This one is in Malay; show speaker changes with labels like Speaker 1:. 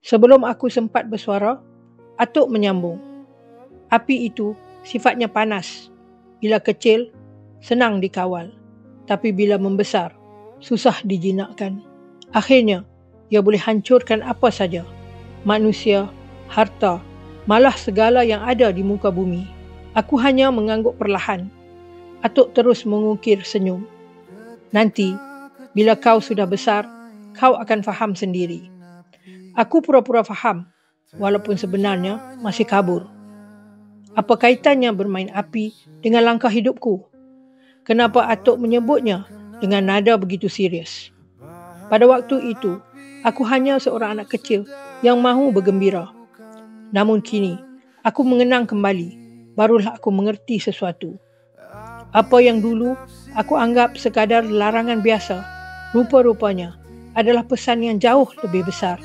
Speaker 1: Sebelum aku sempat bersuara, Atuk menyambung. Api itu sifatnya panas. Bila kecil, senang dikawal. Tapi bila membesar, susah dijinakkan. Akhirnya, ia boleh hancurkan apa saja. Manusia, harta, malah segala yang ada di muka bumi. Aku hanya mengangguk perlahan. Atuk terus mengukir senyum. Nanti, bila kau sudah besar, kau akan faham sendiri. Aku pura-pura faham, walaupun sebenarnya masih kabur. Apa kaitannya bermain api dengan langkah hidupku? Kenapa Atuk menyebutnya dengan nada begitu serius? Pada waktu itu, aku hanya seorang anak kecil yang mahu bergembira. Namun kini, aku mengenang kembali, barulah aku mengerti sesuatu. Apa yang dulu aku anggap sekadar larangan biasa, rupa-rupanya adalah pesan yang jauh lebih besar.